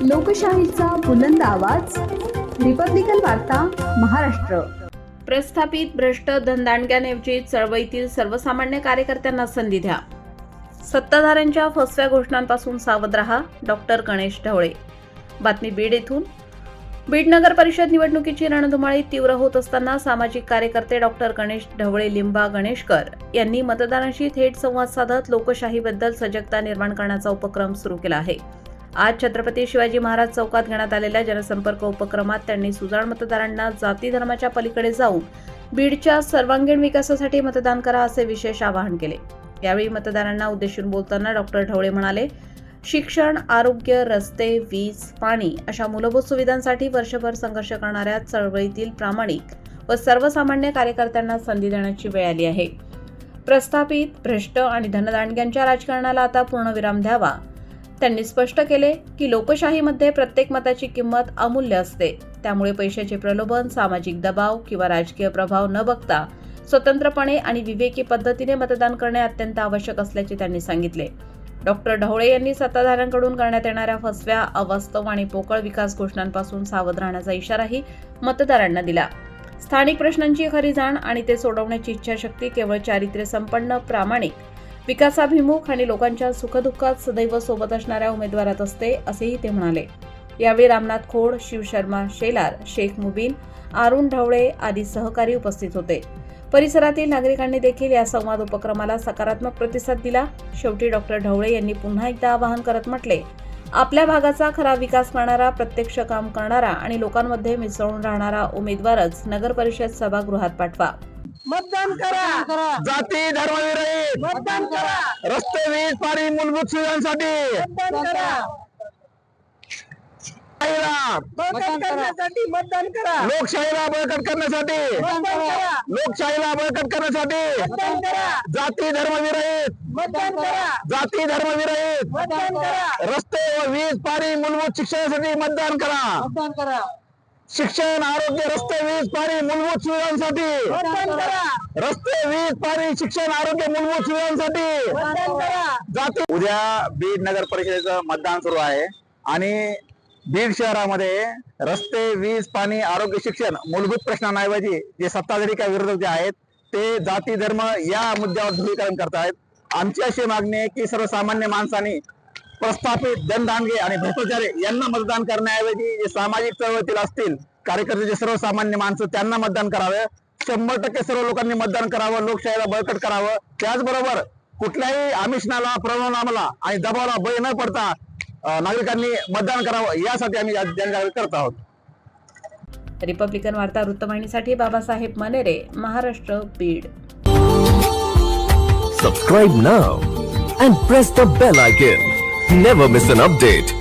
लोकशाहीचा बुलंद आवाज, रिपब्लिकन वार्ता, महाराष्ट्र. प्रस्थापित भ्रष्ट धनदांडग्यांऐवजी चळवळीतील सर्वसामान्य कार्यकर्त्यांना संधी द्या. सत्ताधाऱ्यांच्या फसव्या घोषणांपासून सावध रहा. डॉक्टर गणेश ढवळे. बातमी बीड येथून. बीड नगर परिषद निवडणुकीची रणधुमाळी तीव्र होत असताना सामाजिक कार्यकर्ते डॉक्टर गणेश ढवळे लिंबा गणेशकर यांनी मतदारांशी थेट संवाद साधत लोकशाहीबद्दल सजगता निर्माण करण्याचा उपक्रम सुरू केला आहे. आज छत्रपती शिवाजी महाराज चौकात घेण्यात आलेल्या जनसंपर्क उपक्रमात त्यांनी सुजाण मतदारांना जाती धर्माच्या पलीकडे जाऊन बीडच्या सर्वांगीण विकासासाठी मतदान करा असे विशेष आवाहन केले. यावेळी मतदारांना उद्देशून बोलताना डॉक्टर ढवळे म्हणाले, शिक्षण, आरोग्य, रस्ते, वीज, पाणी अशा मूलभूत सुविधांसाठी वर्षभर संघर्ष करणाऱ्या चळवळीतील प्रामाणिक व सर्वसामान्य कार्यकर्त्यांना संधी देण्याची वेळ आली आहे. प्रस्थापित, भ्रष्ट आणि धनदांडग्यांच्या राजकारणाला आता पूर्णविराम द्यावा. त्यांनी स्पष्ट केले की लोकशाहीमध्ये प्रत्येक मताची किंमत अमूल्य असते. त्यामुळे पैशाचे प्रलोभन, सामाजिक दबाव किंवा राजकीय प्रभाव न बघता स्वतंत्रपणे आणि विवेकी पद्धतीने मतदान करणे अत्यंत आवश्यक असल्याचे त्यांनी सांगितले. डॉक्टर ढवळे यांनी सत्ताधाऱ्यांकडून करण्यात येणाऱ्या फसव्या, अवास्तव आणि पोकळ विकास घोषणांपासून सावध राहण्याचा इशाराही मतदारांना दिला. स्थानिक प्रश्नांची खरी जाण आणि ते सोडवण्याची इच्छाशक्ती केवळ चारित्र्य संपन्न, प्रामाणिक, विकासाभिमुख आणि लोकांच्या सुखदुःखात सदैव सोबत असणाऱ्या उमेदवारात असते, असेही ते म्हणाले. यावेळी रामनाथ खोड, शिवशर्मा शेलार, शेख मुबीन, अरुण ढवळे आदी सहकारी उपस्थित होते. परिसरातील नागरिकांनी देखील या संवाद उपक्रमाला सकारात्मक प्रतिसाद दिला. शेवटी डॉक्टर ढवळे यांनी पुन्हा एकदा आवाहन करत म्हटले, आपल्या भागाचा खरा विकास करणारा, प्रत्यक्ष काम करणारा आणि लोकांमध्ये मिसळून राहणारा उमेदवारच नगर परिषद सभागृहात पाठवा. मतदान करा. जाती धर्मविरहित मतदान करा. रस्ते, वीज, पाणी, मूलभूत सुविधांसाठी मतदान करा. बळकट करण्यासाठी मतदान करा. लोकशाहीला बळकट करण्यासाठी मतदान करा. लोकशाहीला बळकट करण्यासाठी मतदान करा. जाती धर्मविरहित मतदान करा. जाती धर्मविरहित मतदान करा. रस्ते व वीज, पाणी, मूलभूत शिक्षणासाठी मतदान करा. मतदान करा. शिक्षण, आरोग्य, रस्ते, वीज, पाणी, मूलभूत सुविधांसाठी मतदान करा. रस्ते, वीज, पाणी, शिक्षण, आरोग्य, मूलभूत सुविधांसाठी मतदान करा. जाती. उद्या बीड नगर परिषदेचं मतदान सुरू आहे आणि बीड शहरामध्ये रस्ते, वीज, पाणी, आरोग्य, शिक्षण मूलभूत प्रश्नांऐवजी जे सत्ताधारी काय विरोधक जे आहेत ते जाती धर्म या मुद्द्यावर ध्रुवीकरण करतायत. आमची अशी मागणी आहे की सर्वसामान्य माणसांनी प्रस्थापित, धनदांडगे आणि भ्रष्टाचारी यांना मतदान करण्याऐवजी जे सामाजिक चळवळीतील असतील कार्यकर्ते, जे सर्वसामान्य माणसं, त्यांना मतदान करावे. 100% सर्व लोकांनी मतदान करावं, लोकशाहीला बळकट करावं. त्याचबरोबर कुठल्याही आमिषाला, प्रलोभनाला आणि दबावाला बळी न पडता नागरिकांनी मतदान करावं, यासाठी आम्ही जनजागृती करत आहोत. रिपब्लिकन वार्ता वृत्तवाहिनीसाठी Babasaheb Manere, Maharashtra, Beed. Subscribe now and press the bell icon. Never miss an update.